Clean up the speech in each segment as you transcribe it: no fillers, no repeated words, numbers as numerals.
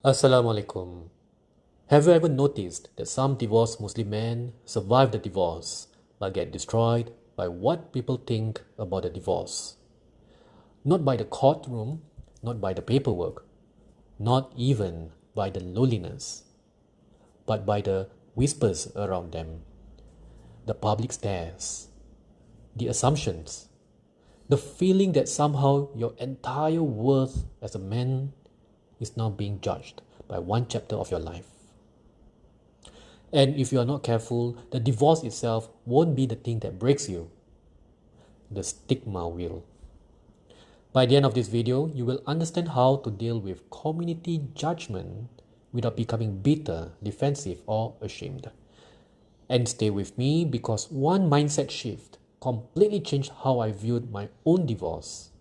Assalamu alaikum. Have you ever noticed that some divorced Muslim men survive the divorce but get destroyed by what people think about the divorce? Not by the courtroom, not by the paperwork, not even by the loneliness, but by the whispers around them, the public stares, the assumptions, the feeling that somehow your entire worth as a man is now being judged by one chapter of your life. And if you are not careful, the divorce itself won't be the thing that breaks you. The stigma will. By the end of this video, you will understand how to deal with community judgment without becoming bitter, defensive, or ashamed. And stay with me because one mindset shift completely changed how I viewed my own divorce.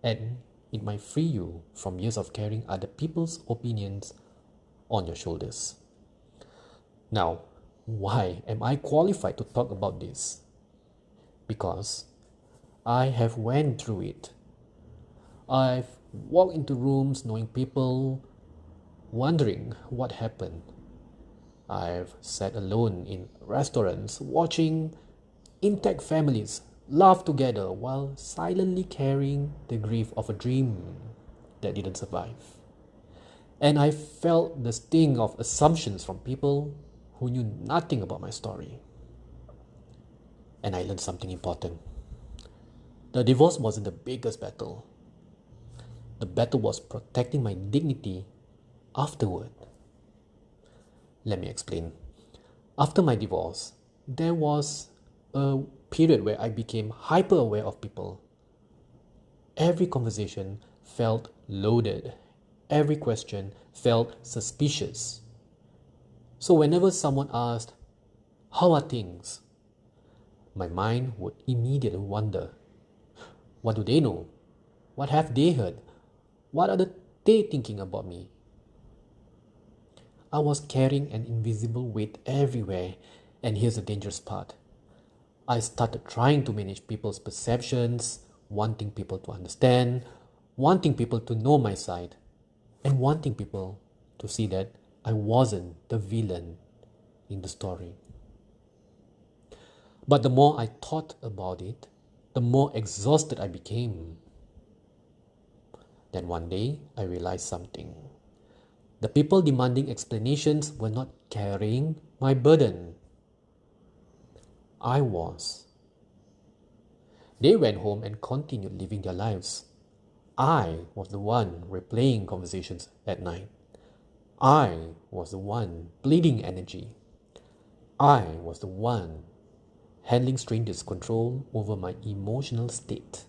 And it might free you from years of carrying other people's opinions on your shoulders. Now, why am I qualified to talk about this? Because I have went through it. I've walked into rooms knowing people, wondering what happened. I've sat alone in restaurants watching intact families laugh together while silently carrying the grief of a dream that didn't survive. And I felt the sting of assumptions from people who knew nothing about my story. And I learned something important. The divorce wasn't the biggest battle. The battle was protecting my dignity afterward. Let me explain. After my divorce, there was a period where I became hyper aware of people. Every conversation felt loaded. Every question felt suspicious. So whenever someone asked, "How are things?" my mind would immediately wonder, what do they know? What have they heard? What are they thinking about me? I was carrying an invisible weight everywhere, and here's the dangerous part. I started trying to manage people's perceptions, wanting people to understand, wanting people to know my side, and wanting people to see that I wasn't the villain in the story. But the more I thought about it, the more exhausted I became. Then one day, I realized something. The people demanding explanations were not carrying my burden. I was. They went home and continued living their lives. I was the one replaying conversations at night. I was the one bleeding energy. I was the one handling strangers' control over my emotional state.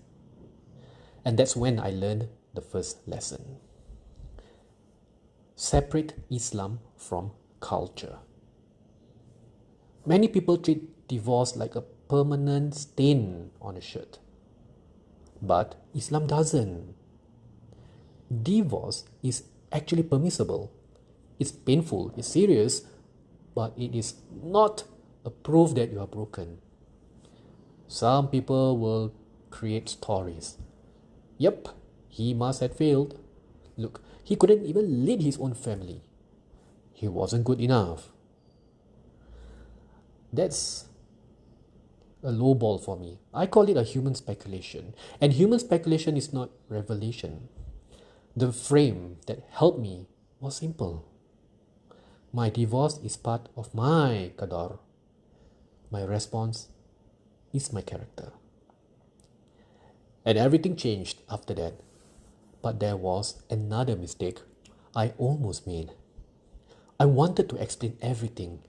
And that's when I learned the first lesson. Separate Islam from culture. Many people treat divorce like a permanent stain on a shirt. But Islam doesn't. Divorce is actually permissible. It's painful, it's serious, but it is not a proof that you are broken. Some people will create stories. Yep, he must have failed. Look, he couldn't even lead his own family. He wasn't good enough. That's a low ball for me. I call it a human speculation. And human speculation is not revelation. The frame that helped me was simple. My divorce is part of my qadar. My response is my character. And everything changed after that. But there was another mistake I almost made. I wanted to explain everything.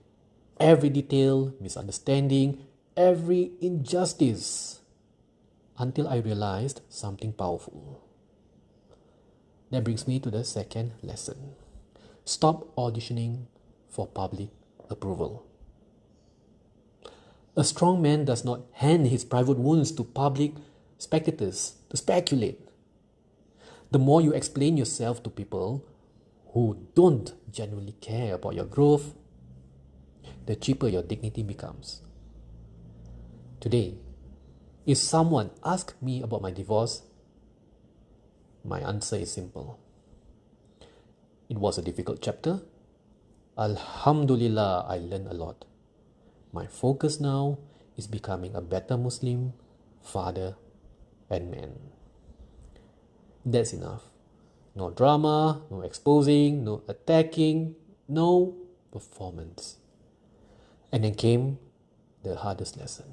Every detail, misunderstanding, every injustice. Until I realized something powerful. That brings me to the second lesson. Stop auditioning for public approval. A strong man does not hand his private wounds to public spectators to speculate. The more you explain yourself to people who don't genuinely care about your growth, the cheaper your dignity becomes. Today, if someone asks me about my divorce, my answer is simple. It was a difficult chapter. Alhamdulillah, I learned a lot. My focus now is becoming a better Muslim, father, and man. That's enough. No drama, no exposing, no attacking, no performance. And then came the hardest lesson.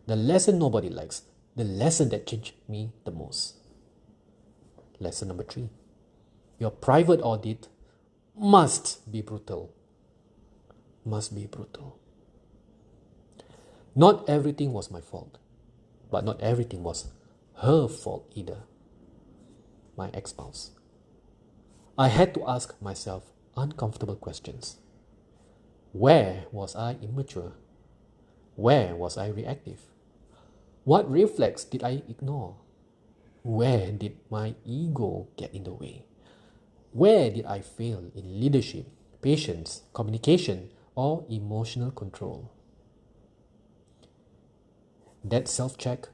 The lesson nobody likes. The lesson that changed me the most. Lesson number 3. Your private audit must be brutal. Must be brutal. Not everything was my fault, but not everything was her fault either. My ex-spouse. I had to ask myself uncomfortable questions. Where was I immature? Where was I reactive? What reflex did I ignore? Where did my ego get in the way? Where did I fail in leadership, patience, communication, or emotional control? That self-check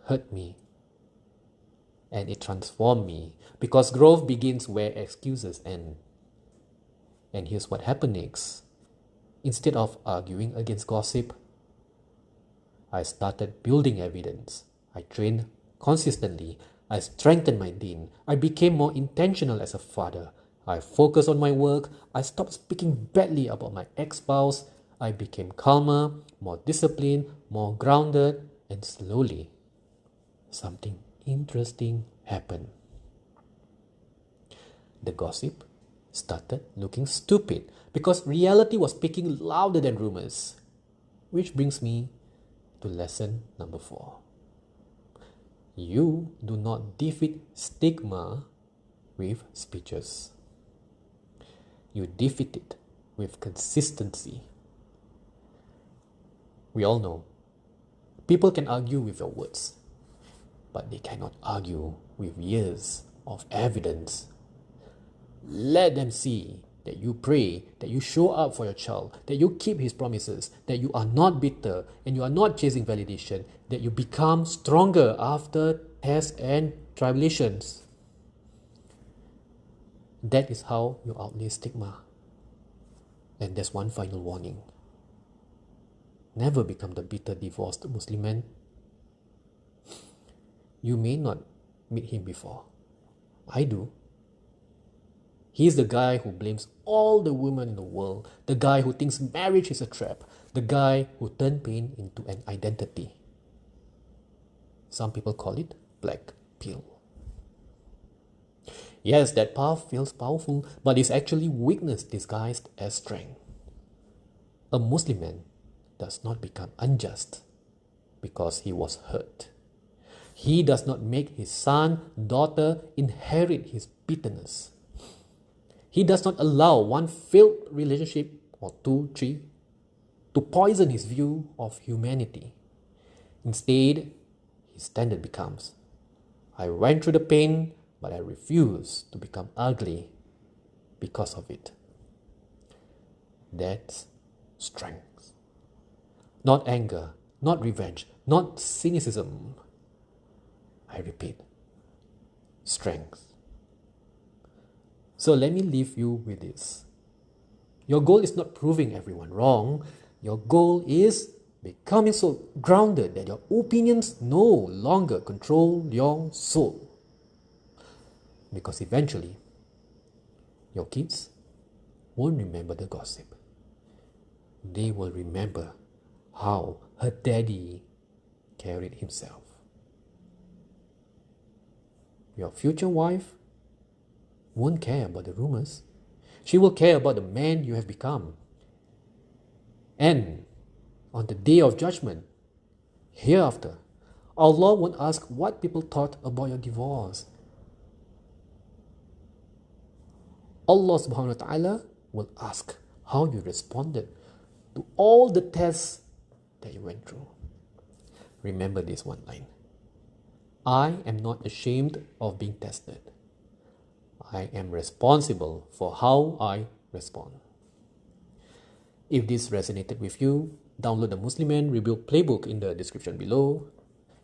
hurt me, and it transformed me, because growth begins where excuses end. And here's what happened next. Instead of arguing against gossip, I started building evidence. I trained consistently. I strengthened my deen. I became more intentional as a father. I focused on my work. I stopped speaking badly about my ex-spouse. I became calmer, more disciplined, more grounded, and slowly, something interesting happened. The gossip started looking stupid because reality was speaking louder than rumors. Which brings me to lesson number 4. You do not defeat stigma with speeches. You defeat it with consistency. We all know, people can argue with your words, but they cannot argue with years of evidence. Let them see that you pray, that you show up for your child, that you keep his promises, that you are not bitter and you are not chasing validation, that you become stronger after tests and tribulations. That is how you outlive stigma. And there's one final warning. Never become the bitter divorced Muslim man. You may not meet him before. I do. He's the guy who blames all the women in the world, the guy who thinks marriage is a trap, the guy who turned pain into an identity. Some people call it black pill. Yes, that path feels powerful, but it's actually weakness disguised as strength. A Muslim man does not become unjust because he was hurt. He does not make his son, daughter inherit his bitterness. He does not allow one failed relationship, or 2, 3, to poison his view of humanity. Instead, his standard becomes, I went through the pain, but I refuse to become ugly because of it. That's strength. Not anger, not revenge, not cynicism. I repeat, strength. So let me leave you with this. Your goal is not proving everyone wrong. Your goal is becoming so grounded that your opinions no longer control your soul. Because eventually, your kids won't remember the gossip. They will remember how her daddy carried himself. Your future wife won't care about the rumors. She will care about the man you have become. And on the day of judgment, hereafter, Allah won't ask what people thought about your divorce. Allah subhanahu wa ta'ala will ask how you responded to all the tests that you went through. Remember this one line. I am not ashamed of being tested. I am responsible for how I respond. If this resonated with you, download the Muslim Man Rebuild Playbook in the description below.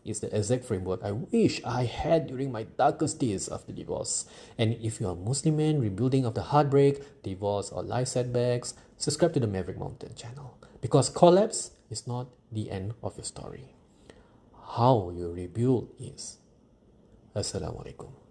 is the exact framework I wish I had during my darkest days after divorce. And if you are a Muslim man rebuilding after heartbreak, divorce, or life setbacks, subscribe to the Maverick Mountain channel. Because collapse is not the end of your story. How you rebuild is. Assalamualaikum.